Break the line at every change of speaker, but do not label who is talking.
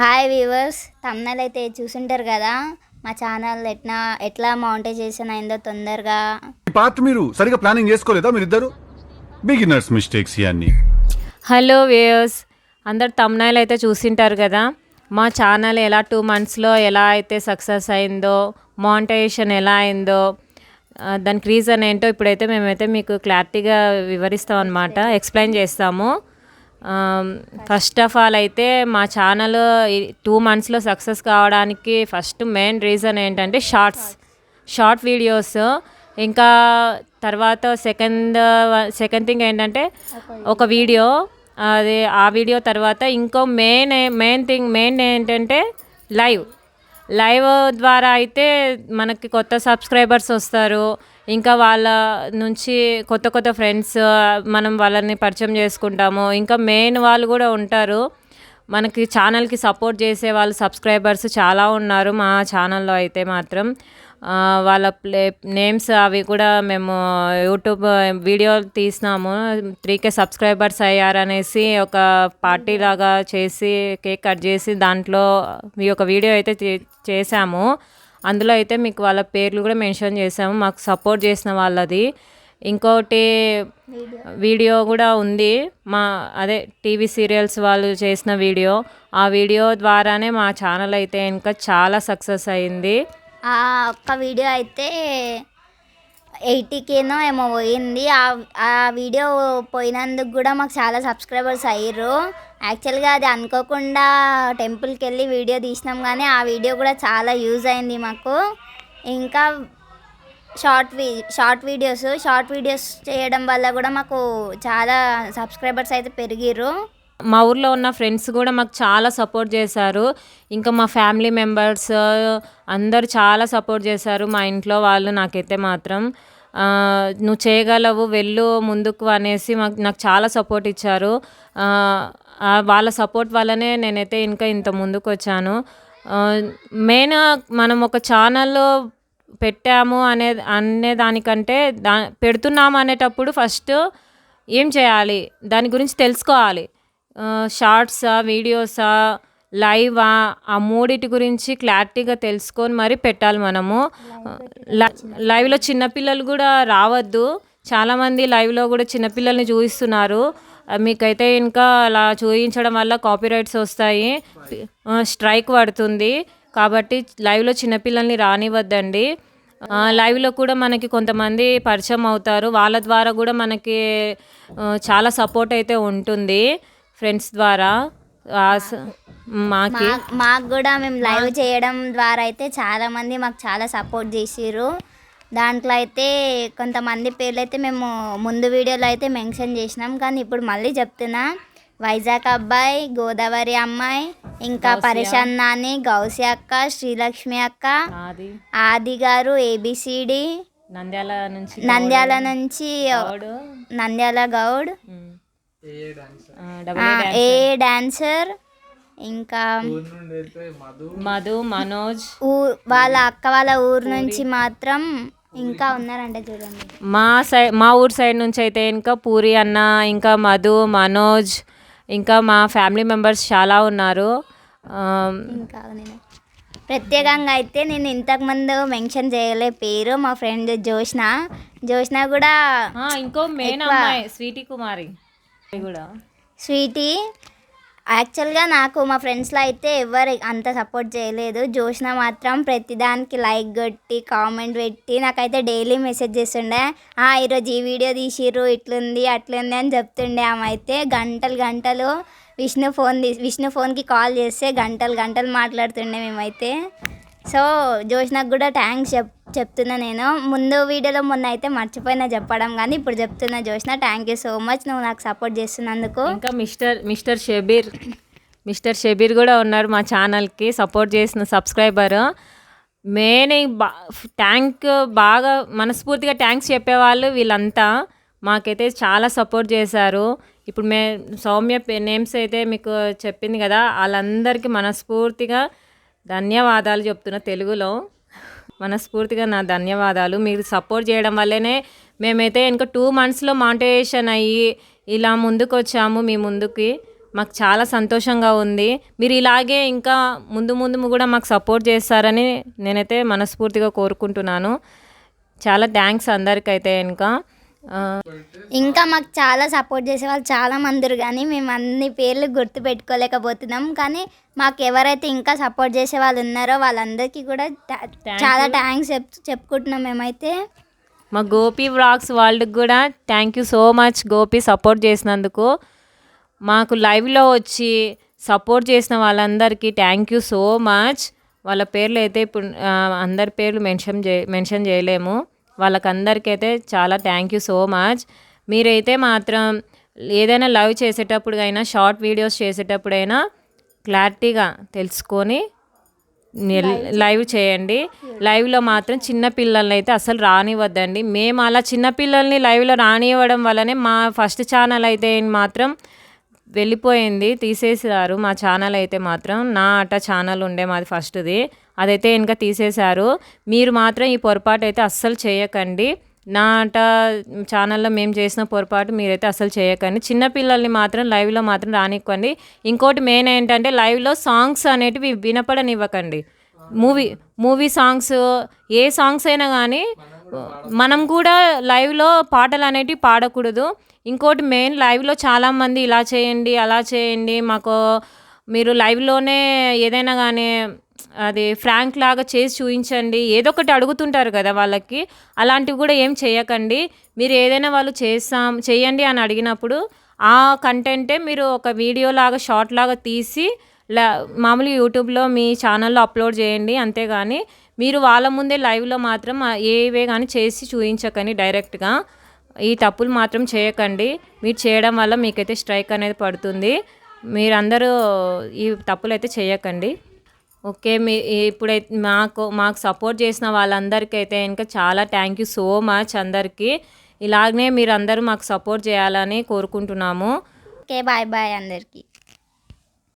Hi viewers, thumbnail అయితే చూసుంటారు కదా. మా ఛానల్ ఎట్లా మానిటైజేషన్ అయిందో తొందరగా.
ఈ పార్ట్ మీరు సరిగా ప్లానింగ్ చేసుకోలేదా? మీరిద్దరు బిగినర్స్ మిస్టేక్స్ ఇవన్నీ.
హలో వ్యూయర్స్, అందరు తమ్నైల్ అయితే చూసింటారు కదా. మా ఛానల్ ఎలా 2 monthsలో ఎలా అయితే సక్సెస్ అయిందో, మానిటైజేషన్ ఎలా అయిందో, దానికి రీజన్ ఏంటో ఇప్పుడైతే మేమైతే మీకు క్లారిటీగా వివరిస్తాం అనమాట, ఎక్స్ప్లెయిన్ చేస్తాము. ఫస్ట్ ఆఫ్ ఆల్ అయితే మా ఛానల్ 2 monthsలో సక్సెస్ కావడానికి ఫస్ట్ మెయిన్ రీజన్ ఏంటంటే షార్ట్ వీడియోస్. ఇంకా తర్వాత సెకండ్ థింగ్ ఏంటంటే ఒక వీడియో, ఆ వీడియో తర్వాత ఇంకో మెయిన్ ఏంటంటే లైవ్ ద్వారా అయితే మనకి కొత్త సబ్స్క్రైబర్స్ వస్తారు. ఇంకా వాళ్ళ నుంచి కొత్త ఫ్రెండ్స్ మనం వాళ్ళని పరిచయం చేసుకుంటాము. ఇంకా మెయిన్ వాళ్ళు కూడా ఉంటారు, మనకి ఛానల్కి సపోర్ట్ చేసే వాళ్ళు సబ్స్క్రైబర్స్ చాలా ఉన్నారు మా ఛానల్లో అయితే మాత్రం. వాళ్ళ నేమ్స్ అవి కూడా మేము యూట్యూబ్ వీడియో తీసినాము. 3K సబ్స్క్రైబర్స్ అయ్యారనేసి ఒక పార్టీ లాగా చేసి కేక్ కట్ చేసి దాంట్లో ఈ యొక్క వీడియో అయితే చేసాము. అందులో అయితే మీకు వాళ్ళ పేర్లు కూడా మెన్షన్ చేసాము, మాకు సపోర్ట్ చేసిన వాళ్ళది. ఇంకోటి వీడియో కూడా ఉంది, అదే టీవీ సీరియల్స్ వాళ్ళు చేసిన వీడియో. ఆ వీడియో ద్వారానే మా ఛానల్ అయితే ఇంకా చాలా సక్సెస్ అయింది.
ఆ ఒక్క వీడియో అయితే 80Kనో ఏమో పోయింది. ఆ వీడియో పోయినందుకు కూడా మాకు చాలా సబ్స్క్రైబర్స్ అయ్యారు. యాక్చువల్గా అది అనుకోకుండా టెంపుల్కి వెళ్ళి వీడియో తీసినాం, కానీ ఆ వీడియో కూడా చాలా యూజ్ అయింది మాకు. ఇంకా షార్ట్ వీడియోస్ చేయడం వల్ల కూడా మాకు చాలా సబ్స్క్రైబర్స్ అయితే పెరిగిర్రు.
మా ఊర్లో ఉన్న ఫ్రెండ్స్ కూడా మాకు చాలా సపోర్ట్ చేశారు. ఇంకా మా ఫ్యామిలీ మెంబర్స్ అందరు చాలా సపోర్ట్ చేశారు. మా ఇంట్లో వాళ్ళు నాకైతే మాత్రం నువ్వు చేయగలవు, వెళ్ళు ముందుకు అనేసి నాకు చాలా సపోర్ట్ ఇచ్చారు. వాళ్ళ సపోర్ట్ వల్లనే నేనైతే ఇంకా ఇంత ముందుకు వచ్చాను. మెయిన్ మనం ఒక ఛానల్లో పెట్టాము అనే దానికంటే పెడుతున్నాము అనేటప్పుడు ఫస్ట్ ఏం చేయాలి దాని గురించి తెలుసుకోవాలి. షార్ట్సా, వీడియోసా, లైవా, ఆ మూడిటి గురించి క్లారిటీగా తెలుసుకొని మరి పెట్టాలి మనము. లైవ్లో చిన్నపిల్లలు కూడా రావద్దు. చాలామంది లైవ్లో కూడా చిన్నపిల్లల్ని చూపిస్తున్నారు. మీకైతే ఇంకా అలా చూపించడం వల్ల కాపీరైట్స్ వస్తాయి, స్ట్రైక్ పడుతుంది. కాబట్టి లైవ్లో చిన్నపిల్లల్ని రానివ్వద్దండి. లైవ్లో కూడా మనకి కొంతమంది పరిచయం అవుతారు, వాళ్ళ ద్వారా కూడా మనకి చాలా సపోర్ట్ అయితే ఉంటుంది ఫ్రెండ్స్ ద్వారా.
మాకు కూడా మేము లైవ్ చేయడం ద్వారా అయితే చాలామంది మాకు చాలా సపోర్ట్ చేసిర్రు. దాంట్లో అయితే కొంతమంది పేర్లు అయితే మేము ముందు వీడియోలో అయితే మెన్షన్ చేసినాం, కానీ ఇప్పుడు మళ్ళీ చెప్తున్నా. వైజాగ్ అబ్బాయి, గోదావరి అమ్మాయి, ఇంకా పరేషాన్ నాని, గౌసి అక్క, శ్రీలక్ష్మి అక్క, ఆది గారు, ABCD, నంద్యాల నుంచి నంద్యాల గౌడ్, ఏ డాన్సర్, ఇంకా
మధు, మనోజ్,
వాళ్ళ అక్క వాళ్ళ ఊరు నుంచి మాత్రం ఇంకా ఉన్నారంట చూడండి.
మా ఊరు సైడ్ నుంచి అయితే ఇంకా పూరి అన్న, ఇంకా మధు, మనోజ్, ఇంకా మా ఫ్యామిలీ మెంబర్స్ చాలా ఉన్నారు.
ఇంకా ప్రత్యేకంగా అయితే నేను ఇంతకుముందు మెన్షన్ చేయలే పేరు, మా ఫ్రెండ్ జోష్న కూడా.
ఇంకో మెయిన్ అమ్మాయి స్వీటీ కుమారి కూడా.
స్వీటీ యాక్చువల్గా నాకు మా ఫ్రెండ్స్లో అయితే ఎవరు అంత సపోర్ట్ చేయలేదు. జోష్న మాత్రం ప్రతిదానికి లైక్ కొట్టి కామెంట్ పెట్టి నాకైతే డైలీ మెసేజ్ చేస్తుండే. ఈరోజు ఈ వీడియో తీసిర్రు, ఇట్లుంది అట్లుంది అని చెప్తుండే. ఆమె అయితే గంటలు విష్ణు ఫోన్కి కాల్ చేస్తే గంటలు మాట్లాడుతుండే మేమైతే. సో జోష్నకు కూడా థ్యాంక్స్ చెప్తున్నా నేను. ముందు వీడియోలో మొన్న అయితే మర్చిపోయినా చెప్పడం, కానీ ఇప్పుడు చెప్తున్నా. Joshna, thank you so much, నువ్వు నాకు సపోర్ట్ చేస్తున్నందుకు.
ఇంకా మిస్టర్ షబీర్ కూడా ఉన్నారు మా ఛానల్కి సపోర్ట్ చేసిన సబ్స్క్రైబర్. మెయిన్ బాగా మనస్ఫూర్తిగా థ్యాంక్స్ చెప్పేవాళ్ళు వీళ్ళంతా మాకైతే చాలా సపోర్ట్ చేశారు. ఇప్పుడు సౌమ్య నేమ్స్ అయితే మీకు చెప్పింది కదా, వాళ్ళందరికీ మనస్ఫూర్తిగా ధన్యవాదాలు చెప్తున్నా. తెలుగులో మనస్ఫూర్తిగా నా ధన్యవాదాలు. మీరు సపోర్ట్ చేయడం వల్లనే మేమైతే ఇంకా 2 monthsలో మానిటైజేషన్ అయ్యి ఇలా ముందుకు వచ్చాము మీ ముందుకి. మాకు చాలా సంతోషంగా ఉంది. మీరు ఇలాగే ఇంకా ముందు ముందు కూడా మాకు సపోర్ట్ చేస్తారని నేనైతే మనస్ఫూర్తిగా కోరుకుంటున్నాను. చాలా థ్యాంక్స్ అందరికైతే
ఇంకా మాకు చాలా సపోర్ట్ చేసే వాళ్ళు చాలా మందిరు, కానీ మేము అన్ని పేర్లు గుర్తు పెట్టుకోలేకపోతున్నాం. కానీ మాకు ఎవరైతే ఇంకా సపోర్ట్ చేసే వాళ్ళు ఉన్నారో వాళ్ళందరికీ కూడా చాలా థ్యాంక్స్ చెప్పుకుంటున్నాం మేమైతే.
మా గోపి వ్లాగ్స్ వాళ్ళకి కూడా thank you so much Gopi, support చేసినందుకు. మాకు లైవ్లో వచ్చి సపోర్ట్ చేసిన వాళ్ళందరికీ థ్యాంక్ యూ సో మచ్. వాళ్ళ పేర్లు అయితే ఇప్పుడు అందరి పేర్లు మెన్షన్ చేయలేము. వాళ్ళకందరికైతే చాలా థ్యాంక్ యూ సో మచ్. మీరైతే మాత్రం ఏదైనా లైవ్ చేసేటప్పుడు అయినా, షార్ట్ వీడియోస్ చేసేటప్పుడైనా క్లారిటీగా తెలుసుకొని లైవ్ చేయండి. లైవ్లో మాత్రం చిన్నపిల్లల్ని అయితే అసలు రానివ్వద్దండి. మేము అలా చిన్నపిల్లల్ని లైవ్లో రానివ్వడం వల్లనే మా ఫస్ట్ ఛానల్ అయితే మాత్రం వెళ్ళిపోయింది, తీసేసారు. మా ఛానల్ అయితే మాత్రం నా ఆట ఛానల్ ఉండే మాది ఫస్ట్ది, అదైతే ఇంకా తీసేశారు. మీరు మాత్రం ఈ పొరపాటు అయితే అస్సలు చేయకండి. నా ఆట ఛానల్లో మేము చేసిన పొరపాటు మీరైతే అస్సలు చేయకండి. చిన్నపిల్లల్ని మాత్రం లైవ్లో మాత్రం రానివ్వండి. ఇంకోటి మెయిన్ ఏంటంటే లైవ్లో సాంగ్స్ అనేటివి వినపడనివ్వకండి. మూవీ సాంగ్స్, ఏ సాంగ్స్ అయినా కానీ మనం కూడా లైవ్లో పాటలు అనేటివి పాడకూడదు. ఇంకోటి మెయిన్, లైవ్లో చాలామంది ఇలా చేయండి అలా చేయండి, మాకు మీరు లైవ్లోనే ఏదైనా కానీ అది ఫ్రాంక్ లాగా చేసి చూపించండి, ఏదో ఒకటి అడుగుతుంటారు కదా వాళ్ళకి. అలాంటివి కూడా ఏం చేయకండి. మీరు ఏదైనా వాళ్ళు చేయండి అని అడిగినప్పుడు ఆ కంటెంటే మీరు ఒక వీడియో లాగా, షార్ట్ లాగా తీసి మామూలు యూట్యూబ్లో మీ ఛానల్లో అప్లోడ్ చేయండి. అంతేగాని మీరు వాళ్ళ ముందే లైవ్లో మాత్రం ఏవే కానీ చేసి చూపించకండి డైరెక్ట్గా. ఈ తప్పులు మాత్రం చేయకండి. మీరు చేయడం వల్ల మీకైతే స్ట్రైక్ అనేది పడుతుంది. మీరందరూ ఈ తప్పులు అయితే చేయకండి. ఓకే, ఇప్పుడైతే మాకు సపోర్ట్ చేసిన వాళ్ళందరికీ అయితే ఇంకా చాలా థ్యాంక్ యూ సో మచ్ అందరికీ. ఇలాగనే మీరు అందరూ మాకు సపోర్ట్ చేయాలని కోరుకుంటున్నాము.
ఓకే, బాయ్ బాయ్ అందరికీ.